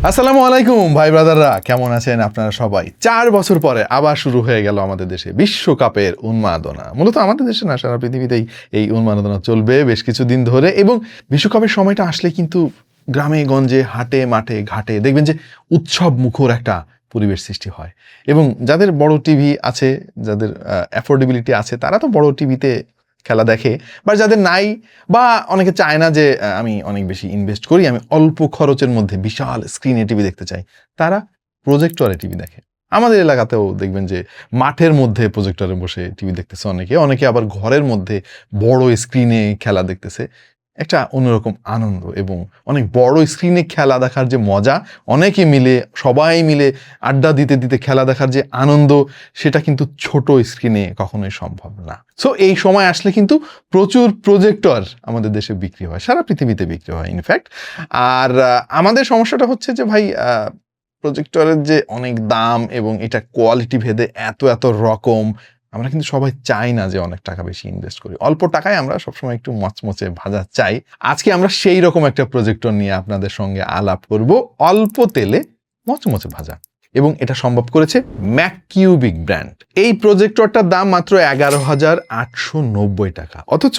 আসসালামু আলাইকুম ভাই ব্রাদাররা, কেমন আছেন আপনারা সবাই? 4 বছর পরে আবার শুরু হয়ে গেল আমাদের দেশে বিশ্বকাপের উন্মাদনা। মূলত আমাদের দেশে না, সারা পৃথিবীতেই এই উন্মাদনা চলবে বেশ কিছুদিন ধরে। এবং বিশ্বকাপের সময়টা আসলে কিন্তু গ্রামে গঞ্জে, হাটে মাঠে ঘাটে দেখবেন যে উৎসব মুখর একটা পরিবেশ সৃষ্টি হয়। এবং যাদের বড় টিভি আছে, যাদের অ্যাফোর্ডেবিলিটি আছে, তারা তো বড় টিভিতে খেলা দেখে। বা যাদের নাই, বা অনেকে চায় না যে আমি অনেক বেশি ইনভেস্ট করি, আমি অল্প খরচের মধ্যে বিশাল স্ক্রিনে টিভি দেখতে চাই, তারা প্রজেক্টরে টিভি দেখে। আমাদের এলাকাতেও দেখবেন যে মাঠের মধ্যে প্রজেক্টরে বসে টিভি দেখতেছে অনেকে আবার ঘরের মধ্যে বড় স্ক্রিনে খেলা দেখতেছে। একটা অন্যরকম আনন্দ এবং অনেক বড় স্ক্রিনে খেলা দেখার যে মজা, অনেকে মিলে সবাই মিলে আড্ডা দিতে দিতে খেলা দেখার যে আনন্দ, সেটা কিন্তু ছোট স্ক্রিনে কখনোই সম্ভব না। সো এই সময় আসলে কিন্তু প্রচুর প্রজেক্টর আমাদের দেশে বিক্রি হয়, সারা পৃথিবীতে বিক্রি হয় ইনফ্যাক্ট। আর আমাদের সমস্যাটা হচ্ছে যে ভাই, প্রজেক্টরের যে অনেক দাম এবং এটা কোয়ালিটি ভেদে এত এত রকম, আমরা কিন্তু সবাই চাই না যে অনেক টাকা বেশি ইনভেস্ট করি। অল্প টাকায় আমরা সবসময় একটু মচমচে ভাজা চাই। আজকে আমরা সেই রকম একটা প্রজেক্টর নিয়ে আপনাদের সঙ্গে আলাপ করব, অল্প তেলে মচমচে ভাজা। এবং এটা সম্ভব করেছে ম্যাককিউবিক ব্র্যান্ড। এই প্রজেক্টরটার দাম মাত্র 11,890 টাকা, অথচ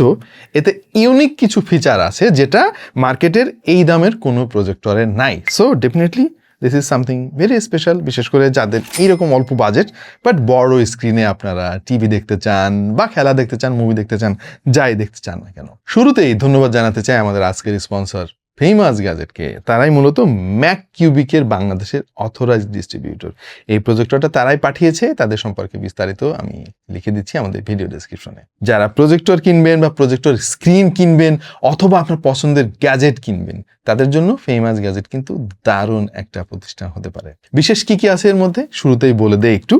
এতে ইউনিক কিছু ফিচার আছে যেটা মার্কেটের এই দামের কোনো প্রজেক্টরে নাই। So definitely this is something very special, বিশেষ করে যাদের এইরকম অল্প বাজেট বাট বড় স্ক্রিনে আপনারা টিভি দেখতে চান, বা খেলা দেখতে চান, মুভি দেখতে চান, যাই দেখতে চান না কেন। শুরুতেই ধন্যবাদ জানাতে চাই আমাদের আজকের স্পন্সর ফেমাস গ্যাজেটকে। তারাই মূলত ম্যাককিউবিকের বাংলাদেশের অথরাইজড ডিস্ট্রিবিউটর। এই প্রজেক্টরটা তারাই পাঠিয়েছে, তাদের সম্পর্কে বিস্তারিত আমি লিখে দিচ্ছি আমাদের ভিডিও ডেসক্রিপশনে। যারা প্রজেক্টর কিনবেন বা প্রজেক্টর স্ক্রিন কিনবেন অথবা আপনার পছন্দের গ্যাজেট কিনবেন, তাদের জন্য ফেমাস গ্যাজেট কিন্তু দারুণ একটা প্রতিষ্ঠান হতে পারে। বিশেষ কি আছে এর মধ্যে শুরুতেই বলে দেই একটু।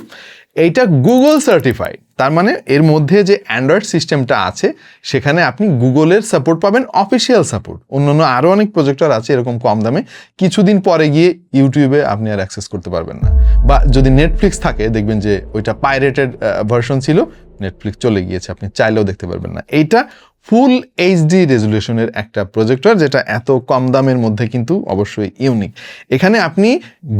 এইটা গুগল সার্টিফাইড, তার মানে এর মধ্যে যে অ্যান্ড্রয়েড সিস্টেমটা আছে সেখানে আপনি গুগলের সাপোর্ট পাবেন, অফিসিয়াল সাপোর্ট। অন্যান্য আরও অনেক প্রজেক্টর আছে এরকম কম দামে, কিছুদিন পরে গিয়ে ইউটিউবে আপনি আর অ্যাক্সেস করতে পারবেন না। বা যদি নেটফ্লিক্স থাকে দেখবেন যে ওইটা পাইরেটেড ভার্সন ছিল, নেটফ্লিক্স চলে গিয়েছে, আপনি চাইলেও দেখতে পারবেন না। এইটা ফুল এইচডি রেজলিউশনের একটা প্রজেক্টর, যেটা এত কম দামের মধ্যে কিন্তু অবশ্যই ইউনিক। এখানে আপনি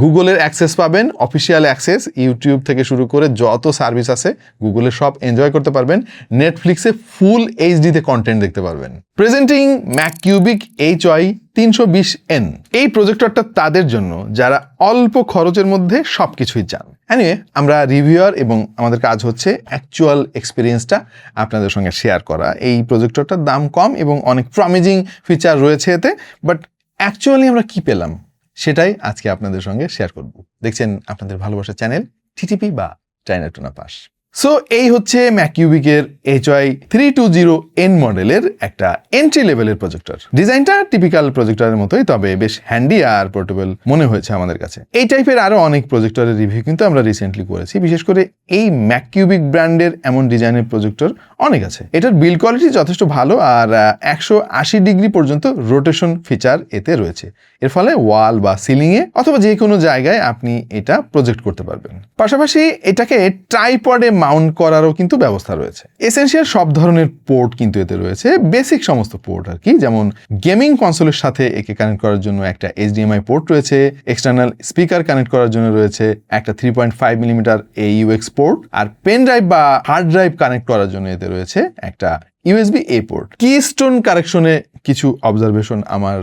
গুগলের অ্যাক্সেস পাবেন, অফিসিয়াল অ্যাক্সেস, ইউটিউব থেকে শুরু করে যত সার্ভিস আছে গুগলের সব এনজয় করতে পারবেন। নেটফ্লিক্সে ফুল এইচডিতে কন্টেন্ট দেখতে পারবেন। Presenting Magcubic HY 320N। এই প্রজেক্টরটা তাদের জন্য যারা অল্প খরচের মধ্যে সবকিছুই চান। এনিওয়ে, আমরা রিভিউয়ার এবং আমাদের কাজ হচ্ছে অ্যাকচুয়াল এক্সপিরিয়েন্সটা আপনাদের সঙ্গে শেয়ার করা। এই প্রজেক্টরটার দাম কম এবং অনেক প্রমিজিং ফিচার রয়েছে এতে, বাট অ্যাকচুয়ালি আমরা কি পেলাম সেটাই আজকে আপনাদের সঙ্গে শেয়ার করব। দেখছেন আপনাদের ভালোবাসার চ্যানেল TTP বা চায়না টুনা পাস। সো এই হচ্ছে ম্যাককিউবিকের HY 320N মডেলের একটা এন্ট্রি লেভেলের প্রজেক্টর। ডিজাইনটা টিপিক্যাল প্রজেক্টরের মতোই, তবে বেশ হ্যান্ডি আর পোর্টেবল মনে হয়েছে আমাদের কাছে। এই টাইপের আরো অনেক প্রজেক্টরের রিভিউ কিন্তু আমরা রিসেন্টলি করেছি। বিশেষ করে এই ম্যাককিউবিক ব্র্যান্ডের এমন ডিজাইনের প্রজেক্টর অনেক আছে। এটার বিল্ড কোয়ালিটি যথেষ্ট ভালো, আর 180 ডিগ্রি পর্যন্ত রোটেশন ফিচার এতে রয়েছে। এর ফলে ওয়াল বা সিলিংয়ে অথবা যে কোনো জায়গায় আপনি এটা প্রজেক্ট করতে পারবেন। পাশাপাশি এটাকে ট্রাইপডে মাউন্ট করারও কিন্তু ব্যবস্থা রয়েছে। এসেনশিয়াল সব ধরনের পোর্ট কিন্তু এতে রয়েছে, বেসিক সমস্ত পোর্ট আর কি। যেমন গেমিং কনসোলের সাথে একে কানেক্ট করার জন্য একটা HDMI পোর্ট রয়েছে, এক্সটার্নাল স্পিকার কানেক্ট করার জন্য রয়েছে একটা 3.5 মিলিমিটার AUX পোর্ট, আর পেন ড্রাইভ বা হার্ড ড্রাইভ কানেক্ট করার জন্য এতে রয়েছে একটা USB-A পোর্ট। কিস্টোন কারেকশনে কিছু অবজারভেশন আমার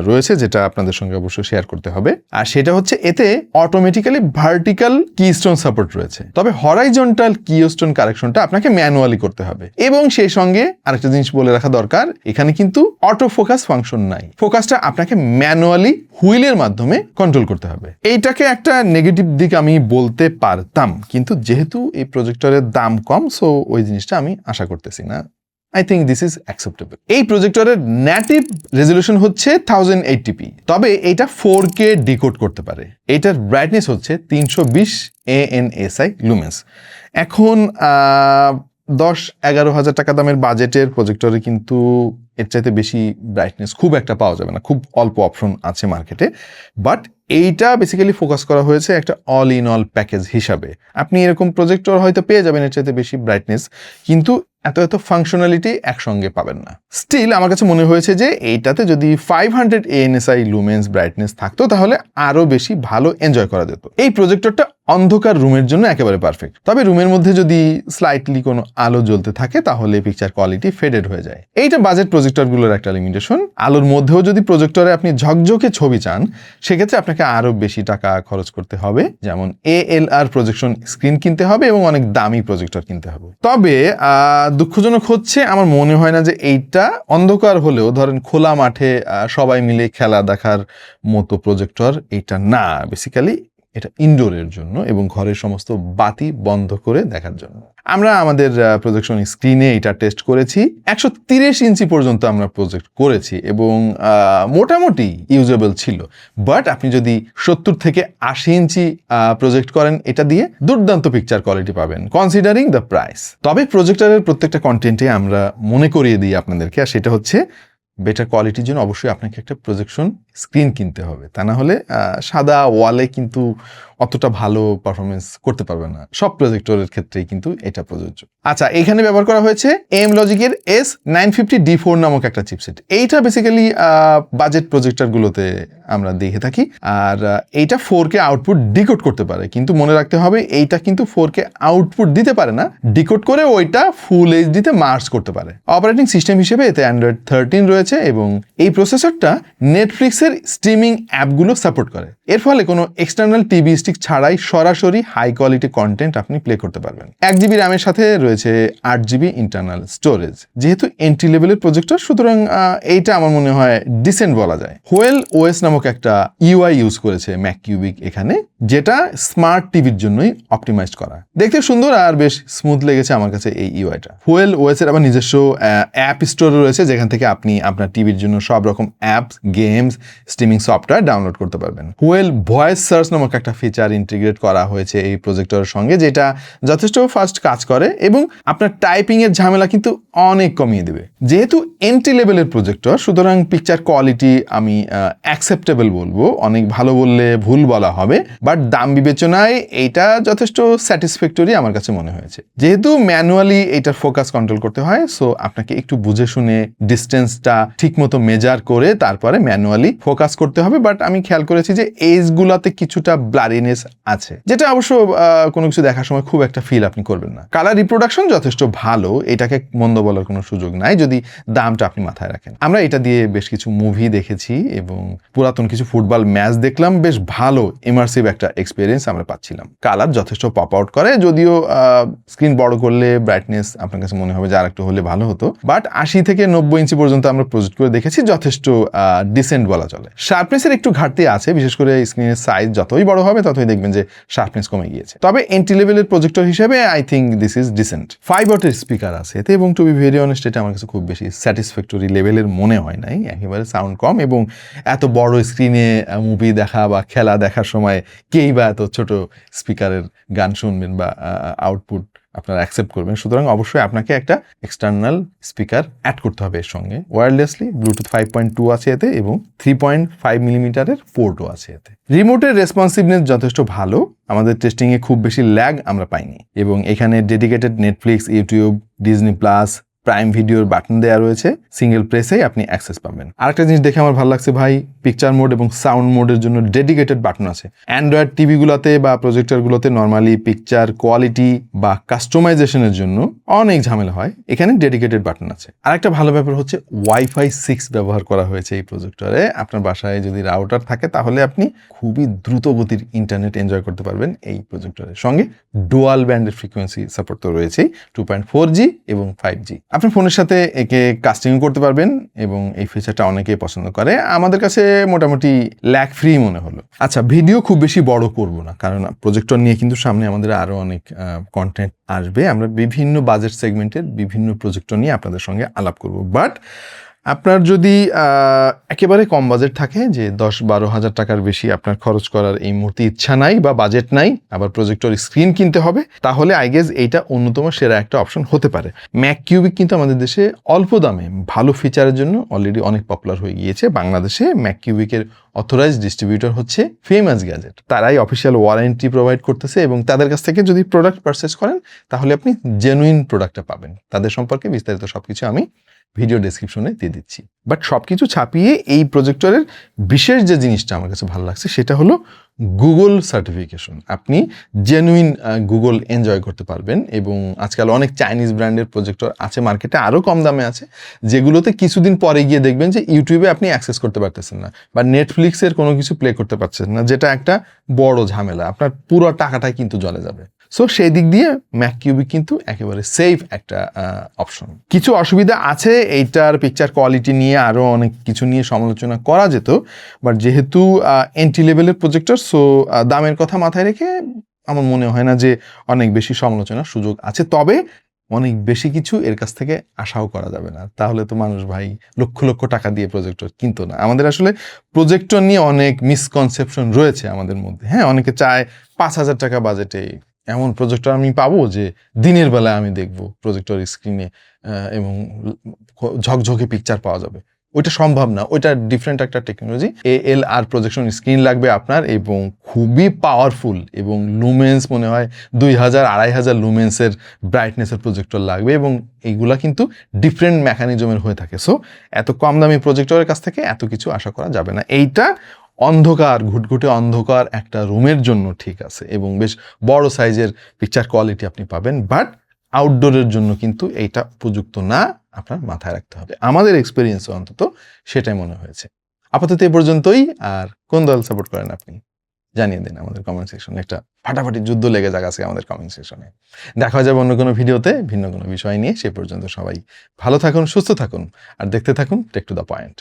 রয়েছে, যেটা আপনাদের সঙ্গে অবশ্যই শেয়ার করতে হবে। আর সেটা হচ্ছে এতে অটোমেটিক্যালি ভার্টিক্যাল কিস্টোন সাপোর্ট রয়েছে, তবে হরাইজন্টাল কিস্টোন কারেকশনটা আপনাকে ম্যানুয়ালি করতে হবে। এবং সেই সঙ্গে আরেকটা জিনিস বলে রাখা দরকার, এখানে কিন্তু অটো ফোকাস ফাংশন নাই। ফোকাসটা আপনাকে ম্যানুয়ালি হুইলের মাধ্যমে কন্ট্রোল করতে হবে। এইটাকে একটা নেগেটিভ দিক আমি বলতে পারতাম, কিন্তু যেহেতু এই প্রজেক্টরের দাম কম, সো ওই জিনিসটা আমি আশা করতেছি না। I think this is acceptable. এই প্রজেক্টরের নেটিভ রেজলিউশন হচ্ছে 1080p, তবে এটা 4K ডিকোড করতে পারে। এটার ব্রাইটনেস হচ্ছে 320 ANSI লুমেন্স। এখন 10-11 হাজার টাকা দামের বাজেটের প্রজেক্টরে কিন্তু এর চাইতে বেশি ব্রাইটনেস খুব একটা পাওয়া যাবে না, খুব অল্প অপশন আছে মার্কেটে। বাট এইটা বেসিক্যালি ফোকাস করা হয়েছে একটা অল ইন অল প্যাকেজ হিসাবে। আপনি এরকম প্রজেক্টর হয়তো পেয়ে যাবেন এর চাইতে বেশি ব্রাইটনেস, কিন্তু এত ফাংশনালিটি একসঙ্গে পাবেন না। স্টিল আমার কাছে মনে হয়েছে যে এইটাতে যদি 500 ANSI লুমেন্স ব্রাইটনেস থাকতো তাহলে আরো বেশি ভালো এনজয় করা যেত। এই প্রজেক্টরটা অন্ধকার রুমের জন্য একেবারে পারফেক্ট, তবে রুমের মধ্যে যদি স্লাইটলি কোনো আলো জ্বলতে থাকে তাহলে পিকচার কোয়ালিটি ফেডেড হয়ে যায়। এইটা বাজেট প্রজেক্টরগুলোর একটা লিমিটেশন। আলোর মধ্যেও যদি প্রজেক্টরে আপনি ঝকঝকে ছবি চান সেক্ষেত্রে আপনাকে আরো বেশি টাকা খরচ করতে হবে, যেমন ALR প্রজেকশন স্ক্রিন কিনতে হবে এবং অনেক দামি প্রজেক্টর কিনতে হবে। তবে দুঃখজনক হচ্ছে আমার মনে হয় না যে এইটা অন্ধকার হলেও ধরেন খোলা মাঠে সবাই মিলে খেলা দেখার মতো প্রজেক্টর এইটা না। বেসিক্যালি এটা ইনডোরের জন্য এবং ঘরের সমস্ত বাতি বন্ধ করে দেখার জন্য। আমরা আমাদের প্রজেকশন স্ক্রিনে এটা টেস্ট করেছি, 130 ইঞ্চি পর্যন্ত আমরা প্রজেক্ট করেছি এবং মোটামুটি ইউজেবল ছিল। বাট আপনি যদি 70 থেকে 80 ইঞ্চি প্রজেক্ট করেন এটা দিয়ে দুর্দান্ত পিকচার কোয়ালিটি পাবেন কনসিডারিং দ্য প্রাইস। তবে প্রজেক্টরের প্রত্যেকটা কন্টেন্টে আমরা মনে করিয়ে দিই আপনাদেরকে, আর সেটা হচ্ছে বেটার কোয়ালিটির জন্য অবশ্যই আপনাকে একটা প্রজেকশন স্ক্রিন কিনতে হবে, তা না হলে সাদা ওয়ালে কিন্তু অতটা ভালো পারফরমেন্স করতে পারবে না। সব প্রজেক্টরের ক্ষেত্রেই কিন্তু এটা প্রযোজ্য। আচ্ছা, এখানে ব্যবহার করা হয়েছে AMLogicের S950D4 নামক একটা চিপসেট। এইটা বেসিক্যালি বাজেট প্রজেক্টরগুলোতে আমরা দেখে থাকি, আর এইটা 4K আউটপুট ডিকোড করতে পারে, কিন্তু মনে রাখতে হবে এইটা কিন্তু 4K আউটপুট দিতে পারে না, ডিকোড করে ওইটা ফুল এইচডিতে মার্জ করতে পারে। অপারেটিং সিস্টেম হিসেবে এতে Android 13 রয়েছে এবং এই প্রসেসরটা নেটফ্লিক্সের স্ট্রিমিং অ্যাপগুলো সাপোর্ট করে। এর ফলে কোনো এক্সটার্নাল টিভি স্টিক ছাড়াই সরাসরি হাই কোয়ালিটি কন্টেন্ট আপনি প্লে করতে পারবেন। 1GB র্যামের সাথে রয়েছে 8GB ইন্টারনাল স্টোরেজ। যেহেতু এন্ট্রি লেভেলের প্রজেক্টর, সুতরাং এইটা আমার মনে হয় ডিসেন্ট বলা যায়। হোয়েল OS নামক একটা UI ইউজ করেছে ম্যাককিউবিক এখানে, যেটা স্মার্ট টিভির জন্যই অপটিমাইজড করা। দেখতে সুন্দর আর বেশ স্মুথ লেগেছে আমার কাছে এই UIটা। হোয়েল OS এর আবার নিজস্ব অ্যাপ স্টোর রয়েছে, যেখান থেকে আপনি আপনার টিভির জন্য সব রকম apps, games, streaming software download করতে পারবেন। হোয়েল ভয়েস সার্চ নামক একটা ফিচার ইন্টিগ্রেট করা হয়েছে এই প্রজেক্টরের সঙ্গে, যেটা যথেষ্ট ফাস্ট কাজ করে এবং আপনার টাইপিং এর ঝামেলা কিন্তু অনেক কমিয়ে দেবে। যেহেতু এন্ট্রি লেভেলের প্রজেক্টর, সুতরাং পিকচার কোয়ালিটি আমি অ্যাকসেপ্টেবল বলবো, অনেক ভালো বললে ভুল বলা হবে, বাট দাম বিবেচনায় এইটা যথেষ্ট স্যাটিসফ্যাক্টরি আমার কাছে মনে হয়েছে। যেহেতু ম্যানুয়ালি এইটার ফোকাস কন্ট্রোল করতে হয়, সো আপনাকে একটু বুঝে শুনে ডিস্টেন্সটা ঠিক মতো মেজার করে তারপরে ম্যানুয়ালি ফোকাস করতে হবে। বাট আমি খেয়াল করেছি যে এজগুলাতে কিছুটা ব্লারিনেস আছে, যেটা অবশ্য কোনো কিছু দেখার সময় খুব একটা ফিল আপনি করবেন না। কালার রিপ্রোডাকশন যথেষ্ট ভালো, এটাকে মন্দ বলার কোনো সুযোগ নাই যদি দামটা আপনি মাথায় রাখেন। আমরা এটা দিয়ে বেশ কিছু মুভি দেখেছি এবং পুরাতন কিছু ফুটবল ম্যাচ দেখলাম, বেশ ভালো ইমার্সিভ একটা এক্সপিরিয়েন্স আমরা পাচ্ছিলাম। কালার যথেষ্ট পপ আউট করে, যদিও স্ক্রিন বড় করলে ব্রাইটনেস আপনার কাছে মনে হবে যে আর একটু হলে ভালো হতো, বাট 80 থেকে 90 ইঞ্চি পর্যন্ত আমরা প্রজেক্ট করে দেখেছি, যথেষ্ট ডিসেন্ট বলা চলে। শার্পনেসের একটু ঘাটতি আছে, বিশেষ করে স্ক্রিনের সাইজ যতই বড় হবে ততই দেখবেন যে শার্পনেস কমে গিয়েছে। তবে এন্ট্রি লেভেলের প্রজেক্টর হিসেবে I think this is dissent. 5 ওয়াটের স্পিকার আছে এতে এবং টু বি ভেরি অনেস্ট এটা আমার কাছে খুব বেশি স্যাটিসফ্যাক্টরি লেভেলের মনে হয় নাই। একেবারে সাউন্ড কম এবং এত বড় স্ক্রিনে মুভি দেখা বা খেলা দেখার সময় কেই বা এত ছোট স্পিকারের গান শুনবেন বা আউটপুট আপনারা অ্যাকসেপ্ট করবেন। সুতরাং অবশ্যই আপনাকে একটা এক্সটার্নাল স্পিকার অ্যাড করতে হবে এর সঙ্গে ওয়্যারলেসলি। ব্লুটুথ 5.2 আছে এতে এবং 3.5 মিলিমিটারের পোর্টও আছে এতে। রিমোটের রেসপন্সিভনেস যথেষ্ট ভালো, আমাদের টেস্টিংয়ে খুব বেশি ল্যাগ আমরা পাইনি এবং এখানে dedicated Netflix, YouTube, Disney plus, prime ভিডিওর বাটন দেওয়া রয়েছে, সিঙ্গেল প্রেসেই আপনি অ্যাক্সেস পাবেন। আরেকটা জিনিস দেখে আমার ভালো লাগছে ভাই, পিকচার মোড এবং সাউন্ড মোডের জন্য ডেডিকেটেড বাটন আছে। অ্যান্ড্রয়েড টিভিগুলোতে বা প্রজেক্টরগুলোতে নর্মালি পিকচার কোয়ালিটি বা কাস্টমাইজেশনের জন্য অনেক ঝামেলা হয়, এখানে ডেডিকেটেড বাটন আছে। আরেকটা ভালো ব্যাপার হচ্ছে ওয়াইফাই 6 ব্যবহার করা হয়েছে এই প্রজেক্টরে। আপনার বাসায় যদি রাউটার থাকে তাহলে আপনি খুবই দ্রুত গতির ইন্টারনেট এনজয় করতে পারবেন এই প্রজেক্টরের সঙ্গে। ডুয়াল ব্যান্ডের ফ্রিকোয়েন্সি সাপোর্ট তো রয়েছেই, 2.4G এবং 5G। আপনার ফোনের সাথে একে কাস্টিং করতে পারবেন এবং এই ফিচারটা অনেকেই পছন্দ করে। আমাদের কাছে মোটামুটি ল্যাগ ফ্রি মনে হলো। আচ্ছা, ভিডিও খুব বেশি বড় করব না, কারণ প্রজেক্টর নিয়ে কিন্তু সামনে আমাদের আরো অনেক কন্টেন্ট আসবে। আমরা বিভিন্ন বাজেট সেগমেন্টের বিভিন্ন প্রজেক্টর নিয়ে আপনাদের সঙ্গে আলাপ করব। বাট আপনার যদি একেবারে কম বাজেট থাকে যে 10-12 হাজার টাকার বেশি আপনার খরচ করার এই মুহূর্তে ইচ্ছা নাই বা বাজেট নাই, আবার প্রজেক্টর স্ক্রিন কিনতে হবে, তাহলে আই গেস এইটা অন্যতম সেরা একটা অপশন হতে পারে। ম্যাক কিউবিক কিন্তু আমাদের দেশে অল্প দামে ভালো ফিচারের জন্য অলরেডি অনেক পপুলার হয়ে গিয়েছে। বাংলাদেশে ম্যাক কিউবিকের অথরাইজড ডিস্ট্রিবিউটর হচ্ছে ফেমাস গ্যাজেট। তারাই অফিসিয়াল ওয়ারেন্টি প্রোভাইড করতেছে এবং তাদের কাছ থেকে যদি প্রোডাক্ট পারচেস করেন তাহলে আপনি জেনুইন প্রোডাক্টটা পাবেন। তাদের সম্পর্কে বিস্তারিত সবকিছু আমি ভিডিও ডেসক্রিপশনে দিয়ে দিচ্ছি। বাট সব কিছু ছাপিয়ে এই প্রজেক্টরের বিশেষ যে জিনিসটা আমার কাছে ভালো লাগছে সেটা হলো গুগল সার্টিফিকেশন। আপনি জেনুইন গুগল এনজয় করতে পারবেন এবং আজকাল অনেক চাইনিজ ব্র্যান্ডের প্রজেক্টর আছে মার্কেটে, আরও কম দামে আছে, যেগুলোতে কিছুদিন পরে গিয়ে দেখবেন যে ইউটিউবে আপনি অ্যাক্সেস করতে পারতেছেন না বা নেটফ্লিক্সের কোনো কিছু প্লে করতে পারছেন না, যেটা একটা বড় ঝামেলা, আপনার পুরো টাকাটাই কিন্তু জলে যাবে। সো সেই দিক দিয়ে ম্যাক কিউবিক কিন্তু একেবারে সেফ একটা অপশন। কিছু অসুবিধা আছে, এইটার পিকচার কোয়ালিটি নিয়ে আরও অনেক কিছু নিয়ে সমালোচনা করা যেত, বাট যেহেতু এন্ট্রি লেভেলের প্রজেক্টর, সো দামের কথা মাথায় রেখে আমার মনে হয় না যে অনেক বেশি সমালোচনার সুযোগ আছে। তবে অনেক বেশি কিছু এর কাছ থেকে আশাও করা যাবে না, তাহলে তো মানুষ ভাই লক্ষ লক্ষ টাকা দিয়ে প্রজেক্টর কিনতো না। আমাদের আসলে প্রজেক্টর নিয়ে অনেক মিসকনসেপশন রয়েছে আমাদের মধ্যে। হ্যাঁ, অনেকে চায় 5,000 টাকা বাজেটে এমন প্রজেক্টর আমি পাবো যে দিনের বেলায় আমি দেখবো প্রজেক্টর স্ক্রিনে এবং ঝকঝকে পিকচার পাওয়া যাবে। ওইটা সম্ভব না, ওইটা ডিফারেন্ট একটা টেকনোলজি। ALR প্রজেকশন স্ক্রিন লাগবে আপনার এবং খুবই পাওয়ারফুল এবং লুমেন্স মনে হয় 2,000-2,500 লুমেন্সের ব্রাইটনেসের প্রজেক্টর লাগবে এবং এইগুলা কিন্তু ডিফারেন্ট মেকানিজমের হয়ে থাকে। সো এত কম দামি প্রজেক্টরের কাছ থেকে এত কিছু আশা করা যাবে না। এইটা অন্ধকার, ঘুটঘুটে অন্ধকার একটা রুমের জন্য ঠিক আছে এবং বেশ বড় সাইজের পিকচার কোয়ালিটি আপনি পাবেন, বাট আউটডোরের জন্য কিন্তু এইটা উপযুক্ত না, আপনার মাথায় রাখতে হবে। আমাদের এক্সপিরিয়েন্স অন্তত সেটাই মনে হয়েছে। আপাতত এ পর্যন্তই। আর কোন দল সাপোর্ট করেন আপনি জানিয়ে দিন আমাদের কমেন্ট সেকশনে। একটা ফাটাফাটি যুদ্ধ লেগে যাক আজকে আমাদের কমেন্ট সেকশনে। দেখা যাবে অন্য কোনো ভিডিওতে ভিন্ন কোনো বিষয় নিয়ে। সে পর্যন্ত সবাই ভালো থাকুন, সুস্থ থাকুন আর দেখতে থাকুন টেক টু দ্য পয়েন্ট।